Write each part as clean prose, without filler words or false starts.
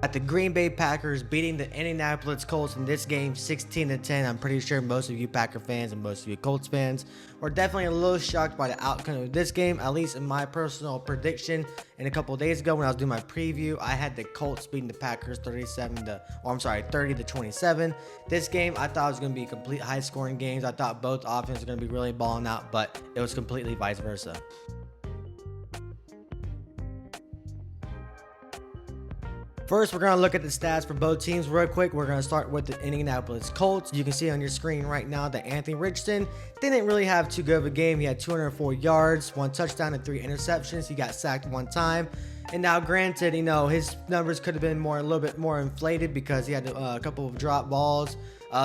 At the Green Bay Packers beating the Indianapolis Colts in this game 16-10. I'm pretty sure most of you Packer fans and most of you Colts fans were definitely a little shocked by the outcome of this game, at least in my personal prediction. And a couple of days ago when I was doing my preview, I had the Colts beating the Packers 30-27. This game I thought was going to be complete high scoring games. I thought both offenses were going to be really balling out, but it was completely vice versa. First, we're going to look at the stats for both teams real quick. We're going to start with the Indianapolis Colts. You can see on your screen right now that Anthony Richardson didn't really have too good of a game. He had 204 yards, 1 touchdown, and 3 interceptions. He got sacked 1 time. And now, granted, his numbers could have been a little bit more inflated because he had a couple of drop balls.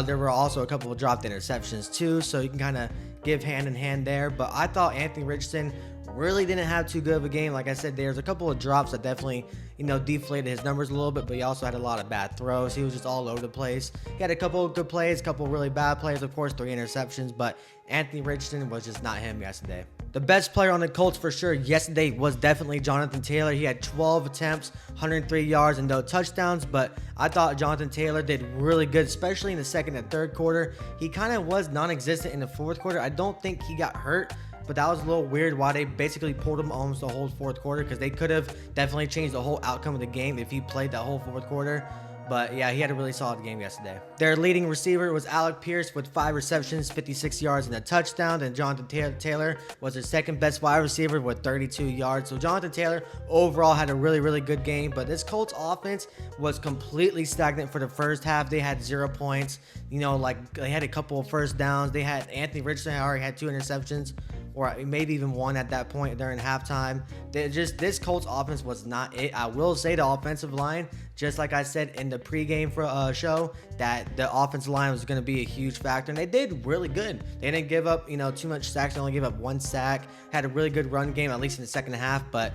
There were also a couple of dropped interceptions too, so you can kind of give hand in hand there. But I thought Anthony Richardson really didn't have too good of a game. Like I said, there's a couple of drops that definitely, deflated his numbers a little bit, but he also had a lot of bad throws. He was just all over the place. He had a couple of good plays, a couple of really bad plays, of course, 3 interceptions, but Anthony Richardson was just not him yesterday. The best player on the Colts for sure yesterday was definitely Jonathan Taylor. He had 12 attempts, 103 yards, and no touchdowns, but I thought Jonathan Taylor did really good, especially in the second and third quarter. He kind of was non-existent in the fourth quarter. I don't think he got hurt, but that was a little weird why they basically pulled him almost the whole fourth quarter, because they could have definitely changed the whole outcome of the game if he played that whole fourth quarter. But yeah, he had a really solid game yesterday. Their leading receiver was Alec Pierce with 5 receptions, 56 yards, and a touchdown. And Jonathan Taylor was their second best wide receiver with 32 yards. So Jonathan Taylor overall had a really, really good game. But this Colts offense was completely stagnant for the first half. They had 0 points. They had a couple of first downs. They had Anthony Richardson already had 2 interceptions, or maybe even 1 at that point during halftime. This Colts offense was not it. I will say the offensive line, just like I said in the pregame show, that the offensive line was going to be a huge factor, and they did really good. They didn't give up, too much sacks. They only gave up 1 sack. Had a really good run game, at least in the second half, but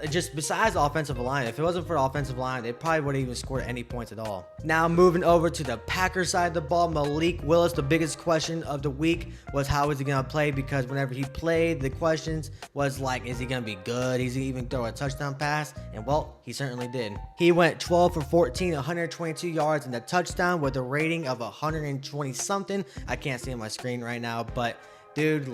just besides the offensive line, if it wasn't for the offensive line, they probably wouldn't even scored any points at all. Now moving over to the Packers side of the ball, Malik Willis, the biggest question of the week was how is he going to play, because whenever he played, the questions was like, is he going to be good? Is he even throw a touchdown pass? And well, he certainly did. He went 12 for 14, 122 yards and a touchdown with a rating of 120 something. I can't see on my screen right now, but dude,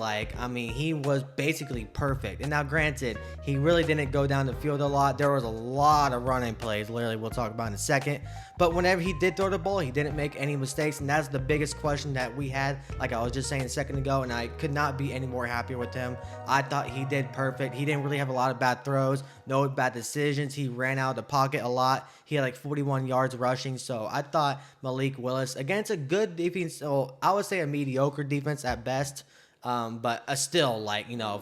he was basically perfect. And now, granted, he really didn't go down the field a lot. There was a lot of running plays, literally, we'll talk about in a second. But whenever he did throw the ball, he didn't make any mistakes. And that's the biggest question that we had, like I was just saying a second ago. And I could not be any more happier with him. I thought he did perfect. He didn't really have a lot of bad throws, no bad decisions. He ran out of the pocket a lot. He had like 41 yards rushing. So I thought Malik Willis, against a good defense, so I would say a mediocre defense at best, but still,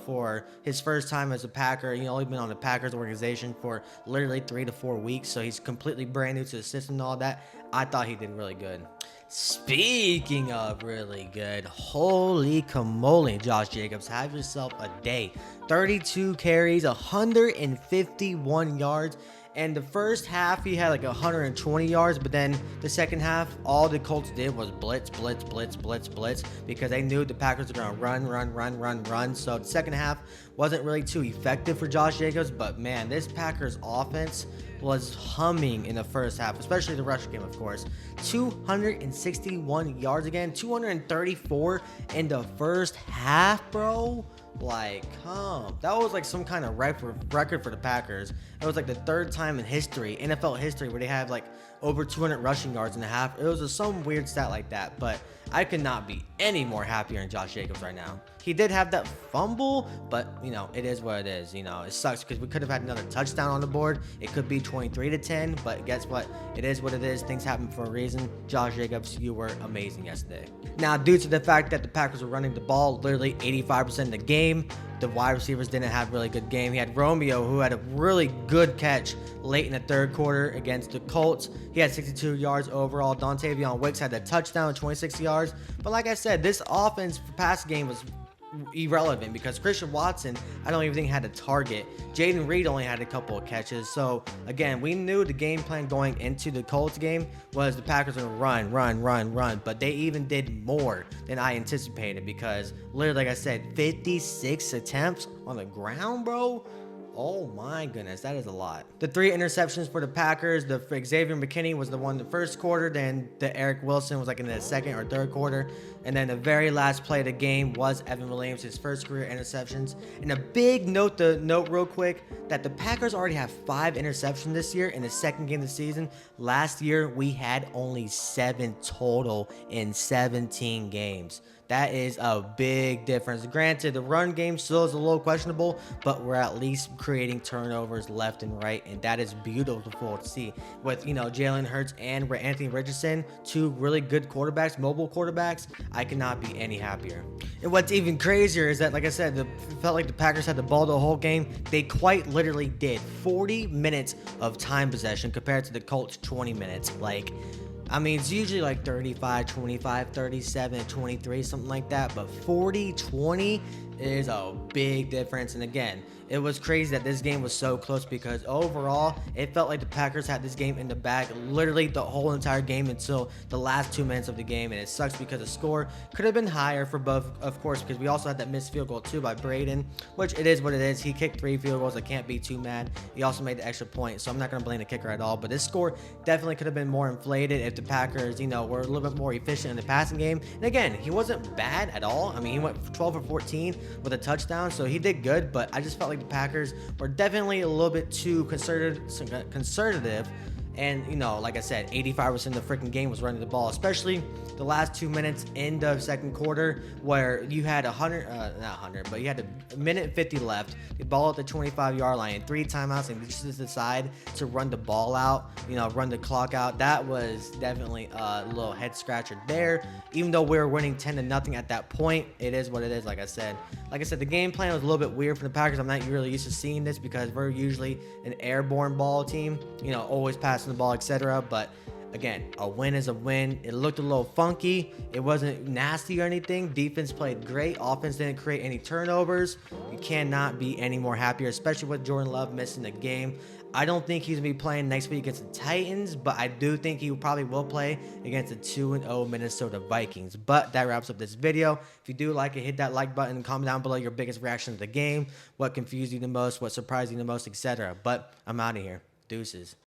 for his first time as a Packer, only been on the Packers organization for literally 3 to 4 weeks, so he's completely brand new to the system and all that. I thought he did really good. Speaking of really good, holy camole, Josh Jacobs, have yourself a day. 32 carries, 151 yards. And the first half, he had like 120 yards, but then the second half, all the Colts did was blitz, because they knew the Packers were going to run. So the second half wasn't really too effective for Josh Jacobs, but man, this Packers offense was humming in the first half, especially the rush game, of course. 261 yards again, 234 in the first half, bro. That was like some kind of record for the Packers. It was like the 3rd time in history, NFL history, where they have like over 200 rushing yards in a half. It was some weird stat like that, but I could not be any more happier in Josh Jacobs right now. He did have that fumble, but it is what it is. It sucks because we could have had another touchdown on the board. It could be 23-10, but guess what? It is what it is. Things happen for a reason. Josh Jacobs, you were amazing yesterday. Now, due to the fact that the Packers were running the ball literally 85% of the game, the wide receivers didn't have a really good game. He had Romeo, who had a really good catch late in the third quarter against the Colts. He had 62 yards overall. Dontavion Wicks had that touchdown, 26 yards. But like I said, this offense for pass game was irrelevant because Christian Watson, I don't even think had a target. Jaden Reed only had a couple of catches. So again, we knew the game plan going into the Colts game was the Packers were going to run, but they even did more than I anticipated because literally, like I said, 56 attempts on the ground, bro. Oh my goodness, that is a lot. The 3 interceptions for the Packers, the Xavier McKinney was the one in the first quarter, then the Eric Wilson was like in the second or third quarter, and then the very last play of the game was Evan Williams, his first career interceptions. And a big note to note real quick that the Packers already have 5 interceptions this year in the second game of the season. Last year we had only 7 total in 17 games. That is a big difference. Granted, the run game still is a little questionable, but we're at least creating turnovers left and right, and that is beautiful to see. With Jalen Hurts and Anthony Richardson, 2 really good quarterbacks, mobile quarterbacks, I cannot be any happier. And what's even crazier is that, like I said, it felt like the Packers had the ball the whole game. They quite literally did. 40 minutes of time possession compared to the Colts 20 minutes. I mean, it's usually like 35, 25, 37, 23, something like that. But 40, 20 is a big difference. And again, it was crazy that this game was so close because overall, it felt like the Packers had this game in the bag literally the whole entire game until the last 2 minutes of the game. And it sucks because the score could have been higher for both, of course, because we also had that missed field goal too by Braden, which it is what it is. He kicked 3 field goals. I can't be too mad. He also made the extra point, so I'm not going to blame the kicker at all. But this score definitely could have been more inflated if the Packers, were a little bit more efficient in the passing game. And again, he wasn't bad at all. I mean, he went 12 for 14 with a touchdown, so he did good, but I just felt like the Packers were definitely a little bit too conservative. And, like I said, 85% of the freaking game was running the ball, especially the last 2 minutes in the second quarter where you had you had a minute and 50 left, the ball at the 25-yard line, and 3 timeouts, and you just decide to run the ball out, run the clock out. That was definitely a little head scratcher there. Even though we were winning 10-0 at that point, it is what it is, like I said. The game plan was a little bit weird for the Packers. I'm not really used to seeing this because we're usually an airborne ball team, always passing the ball, etc. But again, a win is a win. It looked a little funky. It wasn't nasty or anything. Defense played great. Offense didn't create any turnovers. You cannot be any more happier, especially with Jordan Love missing the game. I don't think he's going to be playing next week against the Titans, but I do think he probably will play against the 2-0 Minnesota Vikings. But that wraps up this video. If you do like it, hit that like button and comment down below your biggest reaction to the game, what confused you the most, what surprised you the most, etc. But I'm out of here. Deuces.